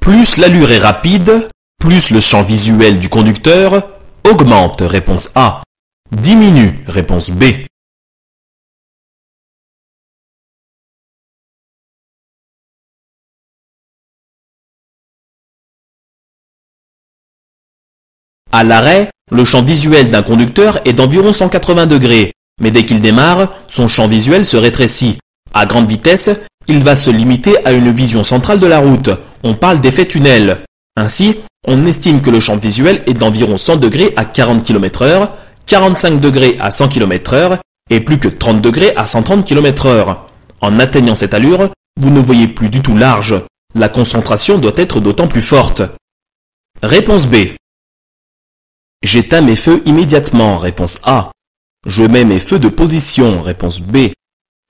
Plus l'allure est rapide, plus le champ visuel du conducteur augmente, réponse A. Diminue, réponse B. À l'arrêt, le champ visuel d'un conducteur est d'environ 180 degrés, mais dès qu'il démarre, son champ visuel se rétrécit. À grande vitesse, il va se limiter à une vision centrale de la route. On parle d'effet tunnel. Ainsi, on estime que le champ visuel est d'environ 100 degrés à 40 km/h, 45 degrés à 100 km/h et plus que 30 degrés à 130 km/h. En atteignant cette allure, vous ne voyez plus du tout large. La concentration doit être d'autant plus forte. Réponse B. J'éteins mes feux immédiatement, réponse A. Je mets mes feux de position, réponse B.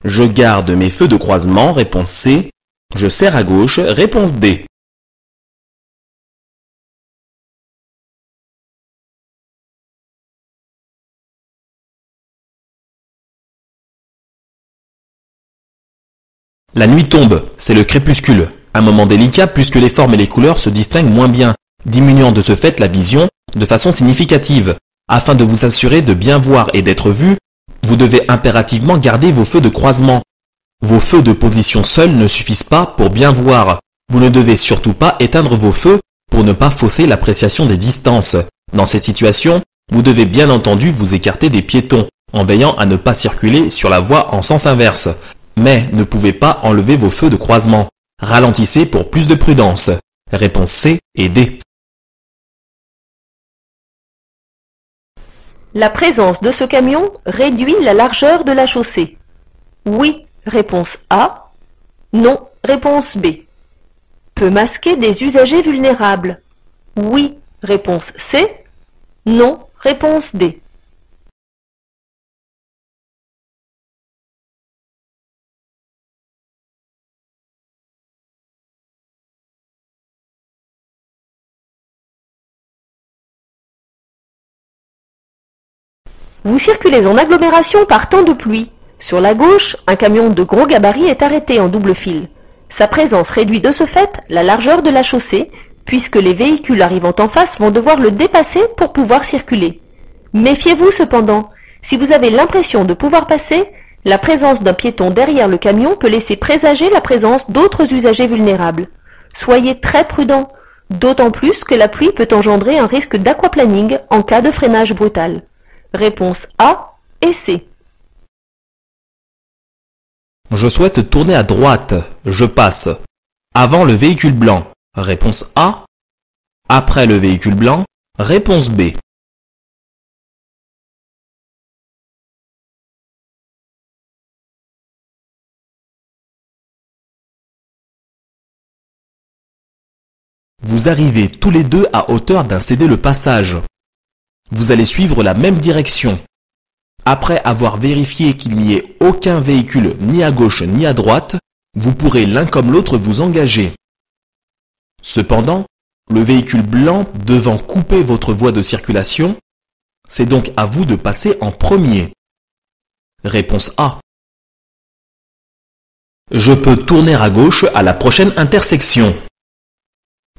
Je garde mes feux de croisement, réponse C. Je serre à gauche, réponse D. La nuit tombe, c'est le crépuscule, un moment délicat puisque les formes et les couleurs se distinguent moins bien, diminuant de ce fait la vision de façon significative. Afin de vous assurer de bien voir et d'être vu, vous devez impérativement garder vos feux de croisement. Vos feux de position seuls ne suffisent pas pour bien voir. Vous ne devez surtout pas éteindre vos feux pour ne pas fausser l'appréciation des distances. Dans cette situation, vous devez bien entendu vous écarter des piétons, en veillant à ne pas circuler sur la voie en sens inverse. Mais ne pouvez pas enlever vos feux de croisement. Ralentissez pour plus de prudence. Réponse C et D. La présence de ce camion réduit la largeur de la chaussée. Oui, réponse A. Non, réponse B. Peut masquer des usagers vulnérables. Oui, réponse C. Non, réponse D. Vous circulez en agglomération par temps de pluie. Sur la gauche, un camion de gros gabarit est arrêté en double file. Sa présence réduit de ce fait la largeur de la chaussée, puisque les véhicules arrivant en face vont devoir le dépasser pour pouvoir circuler. Méfiez-vous cependant, si vous avez l'impression de pouvoir passer, la présence d'un piéton derrière le camion peut laisser présager la présence d'autres usagers vulnérables. Soyez très prudent, d'autant plus que la pluie peut engendrer un risque d'aquaplaning en cas de freinage brutal. Réponse A et C. Je souhaite tourner à droite. Je passe. Avant le véhicule blanc. Réponse A. Après le véhicule blanc. Réponse B. Vous arrivez tous les deux à hauteur d'un cédé le passage. Vous allez suivre la même direction. Après avoir vérifié qu'il n'y ait aucun véhicule ni à gauche ni à droite, vous pourrez l'un comme l'autre vous engager. Cependant, le véhicule blanc devant couper votre voie de circulation, c'est donc à vous de passer en premier. Réponse A. Je peux tourner à gauche à la prochaine intersection.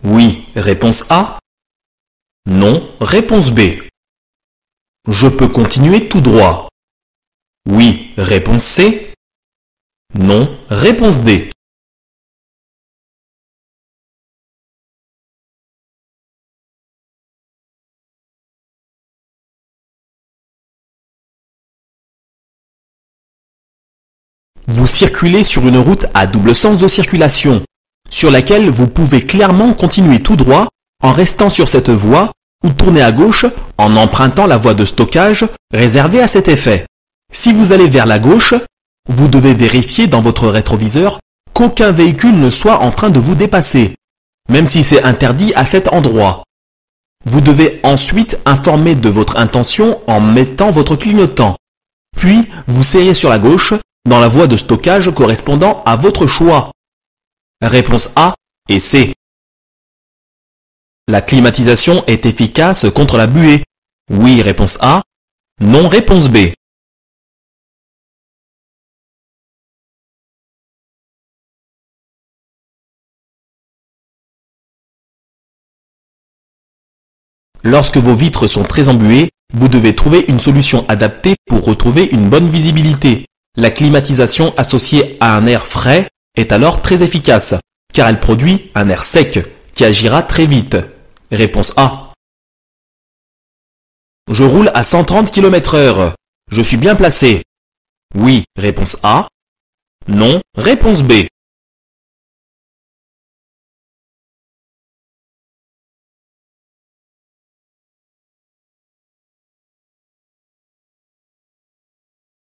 Oui, réponse A. Non, réponse B. Je peux continuer tout droit. Oui, réponse C. Non, réponse D. Vous circulez sur une route à double sens de circulation, sur laquelle vous pouvez clairement continuer tout droit en restant sur cette voie ou tourner à gauche en empruntant la voie de stockage réservée à cet effet. Si vous allez vers la gauche, vous devez vérifier dans votre rétroviseur qu'aucun véhicule ne soit en train de vous dépasser, même si c'est interdit à cet endroit. Vous devez ensuite informer de votre intention en mettant votre clignotant. Puis, vous serrez sur la gauche dans la voie de stockage correspondant à votre choix. Réponse A et C. La climatisation est efficace contre la buée. Oui, réponse A. Non, réponse B. Lorsque vos vitres sont très embuées, vous devez trouver une solution adaptée pour retrouver une bonne visibilité. La climatisation associée à un air frais est alors très efficace, car elle produit un air sec qui agira très vite. Réponse A. Je roule à 130 km/h. Je suis bien placé. Oui, réponse A. Non, réponse B.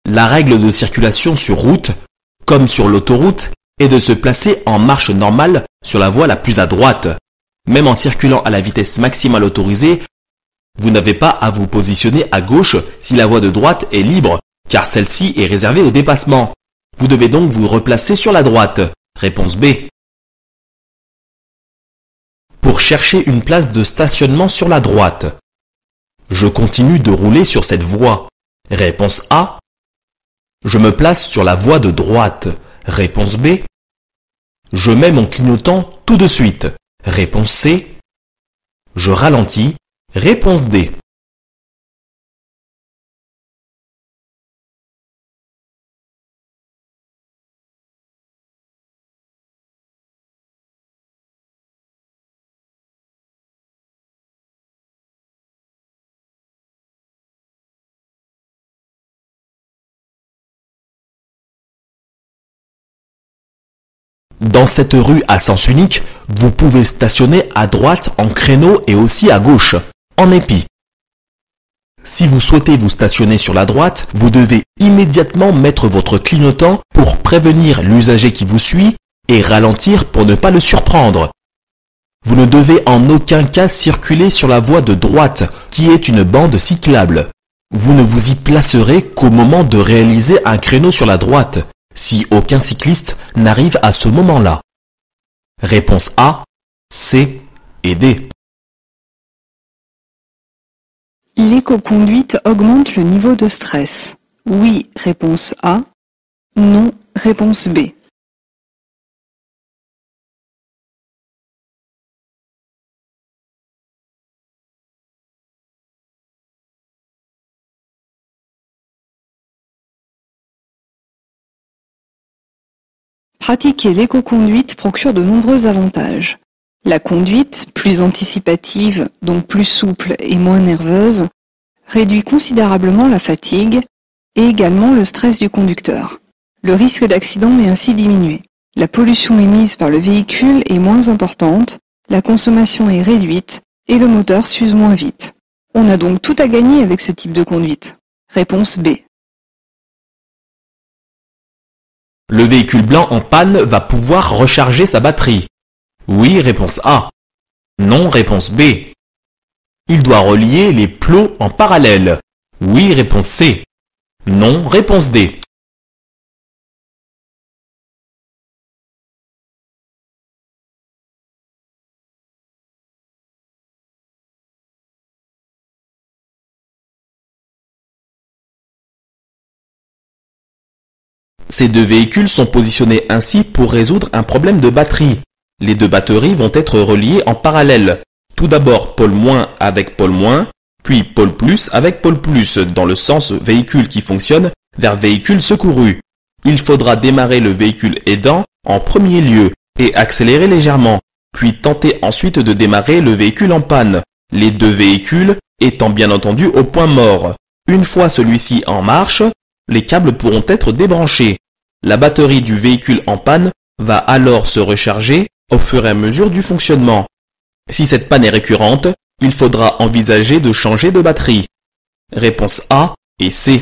La règle de circulation sur route, comme sur l'autoroute, est de se placer en marche normale sur la voie la plus à droite. Même en circulant à la vitesse maximale autorisée, vous n'avez pas à vous positionner à gauche si la voie de droite est libre, car celle-ci est réservée au dépassement. Vous devez donc vous replacer sur la droite. Réponse B. Pour chercher une place de stationnement sur la droite. Je continue de rouler sur cette voie. Réponse A. Je me place sur la voie de droite. Réponse B. Je mets mon clignotant tout de suite. Réponse C. Je ralentis. Réponse D. Dans cette rue à sens unique, vous pouvez stationner à droite en créneau et aussi à gauche, en épi. Si vous souhaitez vous stationner sur la droite, vous devez immédiatement mettre votre clignotant pour prévenir l'usager qui vous suit et ralentir pour ne pas le surprendre. Vous ne devez en aucun cas circuler sur la voie de droite, qui est une bande cyclable. Vous ne vous y placerez qu'au moment de réaliser un créneau sur la droite, si aucun cycliste n'arrive à ce moment-là. Réponse A, C et D. L'éco-conduite augmente le niveau de stress. Oui, réponse A. Non, réponse B. Pratiquer l'éco-conduite procure de nombreux avantages. La conduite, plus anticipative, donc plus souple et moins nerveuse, réduit considérablement la fatigue et également le stress du conducteur. Le risque d'accident est ainsi diminué. La pollution émise par le véhicule est moins importante, la consommation est réduite et le moteur s'use moins vite. On a donc tout à gagner avec ce type de conduite. Réponse B. Le véhicule blanc en panne va pouvoir recharger sa batterie. Oui, réponse A. Non, réponse B. Il doit relier les plots en parallèle. Oui, réponse C. Non, réponse D. Ces deux véhicules sont positionnés ainsi pour résoudre un problème de batterie. Les deux batteries vont être reliées en parallèle. Tout d'abord pôle moins avec pôle moins, puis pôle plus avec pôle plus, dans le sens véhicule qui fonctionne vers véhicule secouru. Il faudra démarrer le véhicule aidant en premier lieu et accélérer légèrement, puis tenter ensuite de démarrer le véhicule en panne, les deux véhicules étant bien entendu au point mort. Une fois celui-ci en marche, les câbles pourront être débranchés. La batterie du véhicule en panne va alors se recharger au fur et à mesure du fonctionnement. Si cette panne est récurrente, il faudra envisager de changer de batterie. Réponse A et C.